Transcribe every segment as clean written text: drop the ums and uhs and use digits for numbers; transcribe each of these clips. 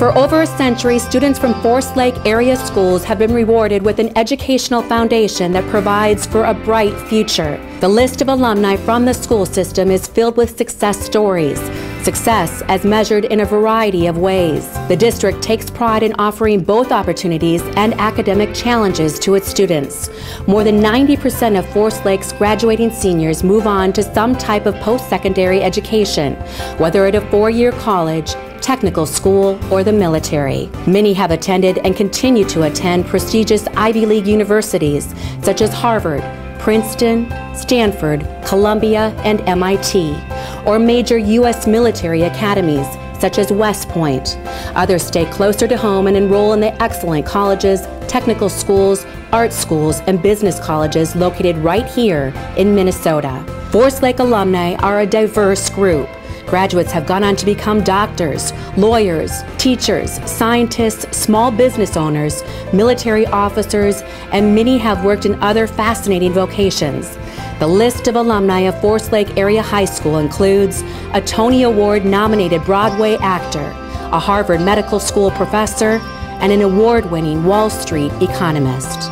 For over a century, students from Forest Lake area schools have been rewarded with an educational foundation that provides for a bright future. The list of alumni from the school system is filled with success stories. Success as measured in a variety of ways. The district takes pride in offering both opportunities and academic challenges to its students. More than 90% of Forest Lake's graduating seniors move on to some type of post-secondary education, whether at a four-year college, technical school, or the military. Many have attended and continue to attend prestigious Ivy League universities such as Harvard, Princeton, Stanford, Columbia, and MIT, or major U.S. military academies such as West Point. Others stay closer to home and enroll in the excellent colleges, technical schools, art schools, and business colleges located right here in Minnesota. Forest Lake alumni are a diverse group. Graduates have gone on to become doctors, lawyers, teachers, scientists, small business owners, military officers, and many have worked in other fascinating vocations. The list of alumni of Forest Lake Area High School includes a Tony Award-nominated Broadway actor, a Harvard Medical School professor, and an award-winning Wall Street economist.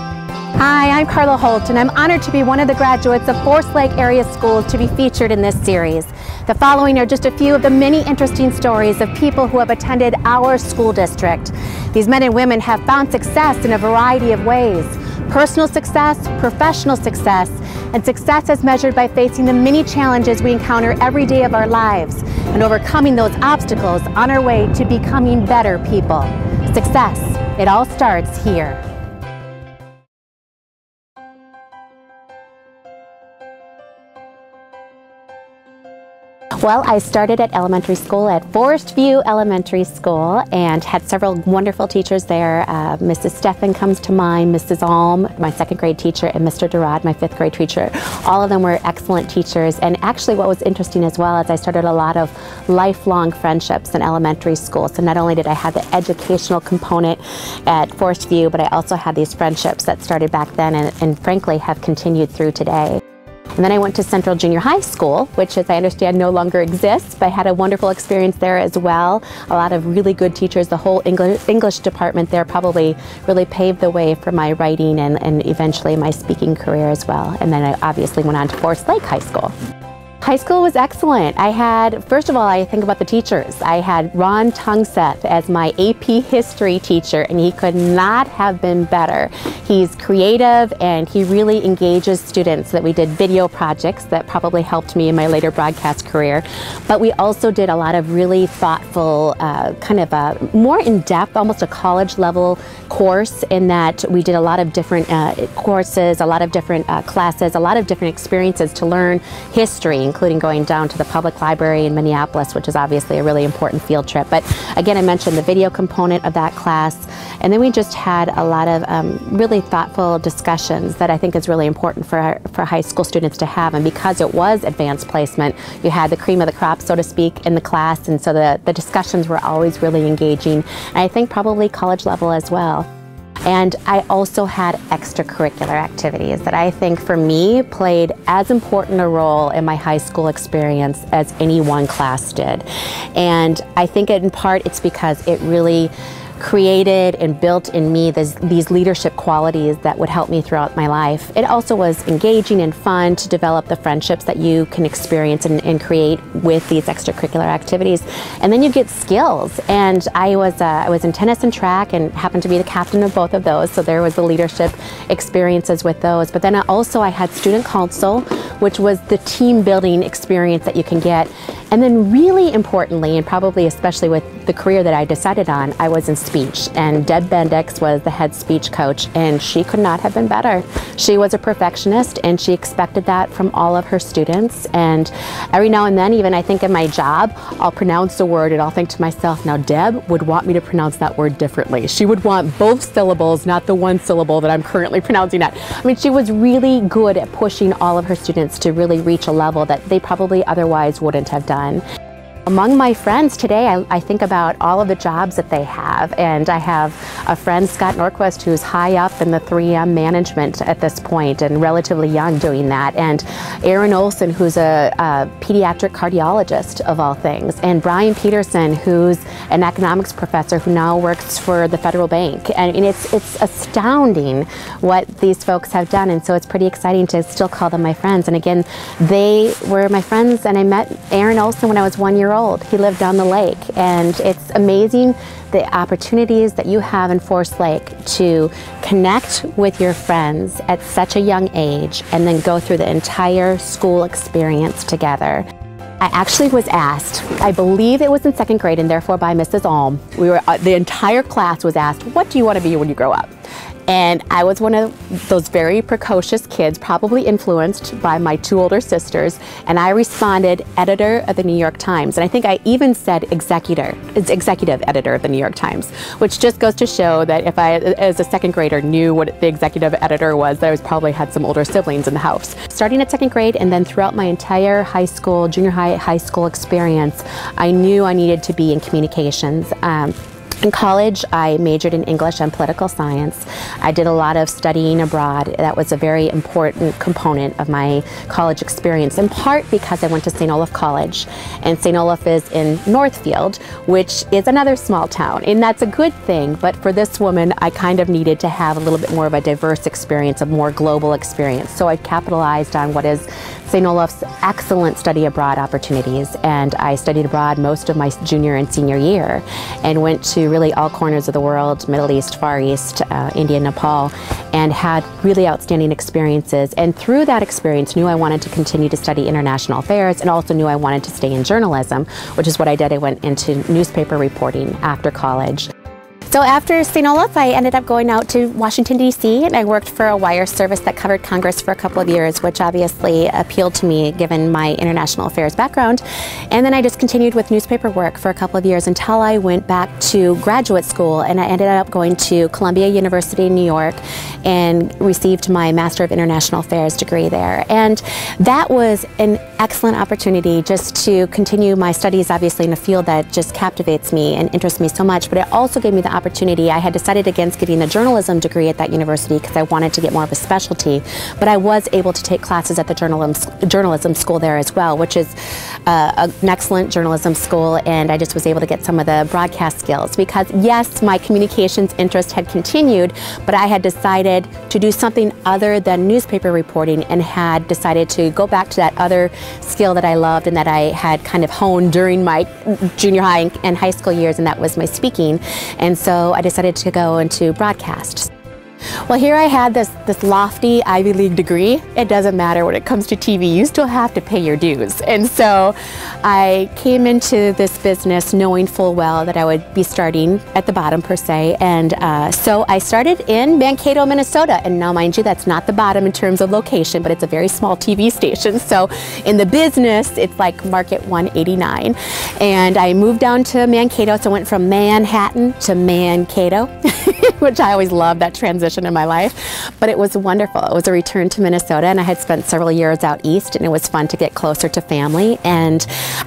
Hi, I'm Karla Hult, and I'm honored to be one of the graduates of Forest Lake Area Schools to be featured in this series. The following are just a few of the many interesting stories of people who have attended our school district. These men and women have found success in a variety of ways. Personal success, professional success, and success as measured by facing the many challenges we encounter every day of our lives and overcoming those obstacles on our way to becoming better people. Success, it all starts here. Well, I started at elementary school at Forest View Elementary School and had several wonderful teachers there. Mrs. Steffen comes to mind, Mrs. Alm, my second grade teacher, and Mr. Durad, my fifth grade teacher. All of them were excellent teachers, and actually what was interesting as well is I started a lot of lifelong friendships in elementary school. So not only did I have the educational component at Forest View, but I also had these friendships that started back then and frankly have continued through today. And then I went to Central Junior High School, which as I understand no longer exists, but I had a wonderful experience there as well. A lot of really good teachers. The whole English department there probably really paved the way for my writing and eventually my speaking career as well. And then I obviously went on to Forest Lake High School. High school was excellent. I had, first of all, I think about the teachers. I had Ron Tungseth as my AP history teacher, and he could not have been better. He's creative and he really engages students. That we did video projects that probably helped me in my later broadcast career. But we also did a lot of really thoughtful, kind of a more in-depth, almost a college level course in that we did a lot of different courses, a lot of different classes, a lot of different experiences to learn history, including going down to the public library in Minneapolis, which is obviously a really important field trip. But again, I mentioned the video component of that class. And then we just had a lot of really thoughtful discussions that I think is really important for high school students to have. And because it was advanced placement, you had the cream of the crop, so to speak, in the class. And so the discussions were always really engaging. And I think probably college level as well. And I also had extracurricular activities that I think for me played as important a role in my high school experience as any one class did. And I think in part it's because it really created and built in me these leadership qualities that would help me throughout my life. It also was engaging and fun to develop the friendships that you can experience and create with these extracurricular activities. And then you get skills. And I was in tennis and track and happened to be the captain of both of those. So there was the leadership experiences with those. But then also I had student council, which was the team building experience that you can get. And then really importantly, and probably especially with the career that I decided on, I was in speech. And Deb Bendix was the head speech coach, and she could not have been better. She was a perfectionist, and she expected that from all of her students. And every now and then, even I think in my job, I'll pronounce a word and I'll think to myself, now Deb would want me to pronounce that word differently. She would want both syllables, not the one syllable that I'm currently pronouncing at. I mean, she was really good at pushing all of her students to really reach a level that they probably otherwise wouldn't have done. Among my friends today, I think about all of the jobs that they have, and I have a friend, Scott Norquist, who's high up in the 3M management at this point and relatively young doing that, and Aaron Olson, who's a pediatric cardiologist of all things, and Brian Peterson, who's an economics professor who now works for the Federal Bank. And it's astounding what these folks have done, and so it's pretty exciting to still call them my friends. And again, they were my friends, and I met Aaron Olson when I was 1 year old. He lived down the lake, and it's amazing the opportunities that you have in Forest Lake to connect with your friends at such a young age and then go through the entire school experience together. I actually was asked, I believe it was in 2nd grade, and therefore by Mrs. Alm, the entire class was asked, what do you want to be when you grow up? And I was one of those very precocious kids, probably influenced by my 2 older sisters, and I responded, editor of the New York Times. And I think I even said executive editor of the New York Times, which just goes to show that if I, as a 2nd grader, knew what the executive editor was, I probably had some older siblings in the house. Starting at 2nd grade and then throughout my entire high school, junior high school experience, I knew I needed to be in communications. In college, I majored in English and political science. I did a lot of studying abroad. That was a very important component of my college experience, in part because I went to St. Olaf College. And St. Olaf is in Northfield, which is another small town. And that's a good thing, but for this woman, I kind of needed to have a little bit more of a diverse experience, a more global experience. So I capitalized on what is St. Olaf's excellent study abroad opportunities, and I studied abroad most of my junior and senior year and went to really all corners of the world, Middle East, Far East, India, Nepal, and had really outstanding experiences. And through that experience, knew I wanted to continue to study international affairs, and also knew I wanted to stay in journalism, which is what I did. I went into newspaper reporting after college. So after St. Olaf, I ended up going out to Washington, D.C., and I worked for a wire service that covered Congress for a couple of years, which obviously appealed to me given my international affairs background. And then I just continued with newspaper work for a couple of years until I went back to graduate school, and I ended up going to Columbia University in New York and received my Master of International Affairs degree there. And that was an excellent opportunity just to continue my studies, obviously in a field that just captivates me and interests me so much, but it also gave me the opportunity. I had decided against getting a journalism degree at that university because I wanted to get more of a specialty, but I was able to take classes at the journalism school there as well, which is an excellent journalism school, and I just was able to get some of the broadcast skills because yes, my communications interest had continued, but I had decided to do something other than newspaper reporting and had decided to go back to that other skill that I loved and that I had kind of honed during my junior high and high school years, and that was my speaking. And so I decided to go into broadcast. Well, here I had this lofty Ivy League degree. It doesn't matter when it comes to TV, you still have to pay your dues. And so I came into this business knowing full well that I would be starting at the bottom per se. And so I started in Mankato, Minnesota. And now mind you, that's not the bottom in terms of location, but it's a very small TV station. So in the business, it's like market 189. And I moved down to Mankato, so I went from Manhattan to Mankato, which I always loved that transition in my life, but it was wonderful. It was a return to Minnesota, and I had spent several years out east, and it was fun to get closer to family. And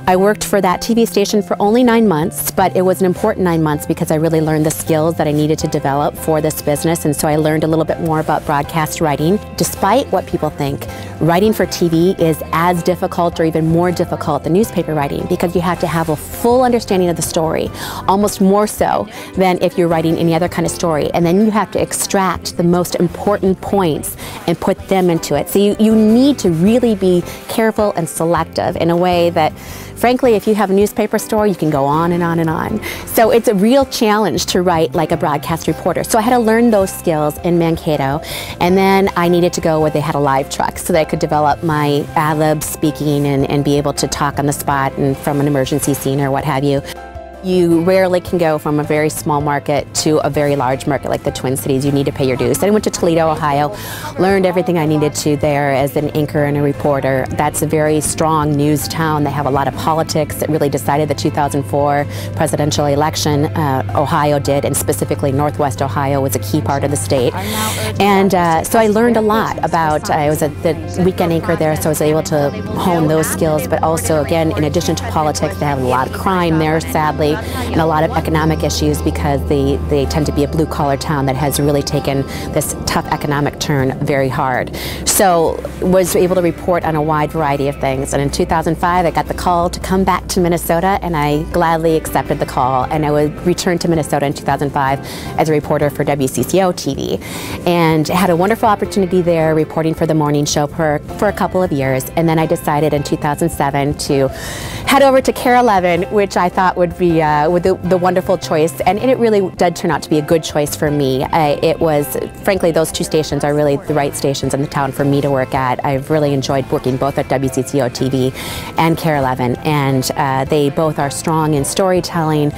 I worked for that TV station for only 9 months, but it was an important 9 months because I really learned the skills that I needed to develop for this business, and so I learned a little bit more about broadcast writing. Despite what people think, writing for TV is as difficult or even more difficult than newspaper writing because you have to have a full understanding of the story, almost more so than if you're writing any other kind of story, and then you have to extract the most important points and put them into it. So you need to really be careful and selective in a way that, frankly, if you have a newspaper story, you can go on and on and on. So it's a real challenge to write like a broadcast reporter. So I had to learn those skills in Mankato, and then I needed to go where they had a live truck so that I could develop my ad lib speaking and be able to talk on the spot and from an emergency scene or what have you. You rarely can go from a very small market to a very large market like the Twin Cities. You need to pay your dues. I went to Toledo, Ohio, learned everything I needed to there as an anchor and a reporter. That's a very strong news town. They have a lot of politics. It really decided the 2004 presidential election. Ohio did, and specifically Northwest Ohio was a key part of the state. And so I learned a lot about, I was the weekend anchor there, so I was able to hone those skills, but also, again, in addition to politics, they have a lot of crime there, sadly, and a lot of economic issues because they tend to be a blue-collar town that has really taken this tough economic turn very hard. So was able to report on a wide variety of things. And in 2005, I got the call to come back to Minnesota, and I gladly accepted the call. And I would return to Minnesota in 2005 as a reporter for WCCO TV. And had a wonderful opportunity there reporting for the morning show for a couple of years. And then I decided in 2007 to head over to KARE 11, which I thought would be the wonderful choice, and it really did turn out to be a good choice for me. It was, frankly, those two stations are really the right stations in the town for me to work at. I've really enjoyed working both at WCCO TV and KARE 11, and they both are strong in storytelling,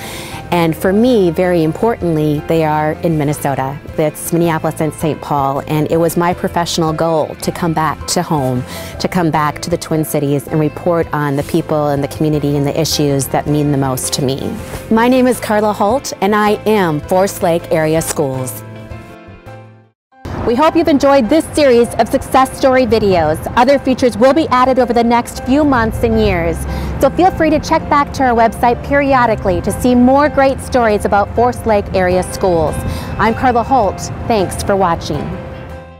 and for me, very importantly, they are in Minnesota. That's Minneapolis and St. Paul, and it was my professional goal to come back to home, to come back to the Twin Cities and report on the people and the community and the issues that mean the most to me. My name is Karla Hult, and I am Forest Lake Area Schools. We hope you've enjoyed this series of success story videos. Other features will be added over the next few months and years. So feel free to check back to our website periodically to see more great stories about Forest Lake Area Schools. I'm Karla Hult. Thanks for watching.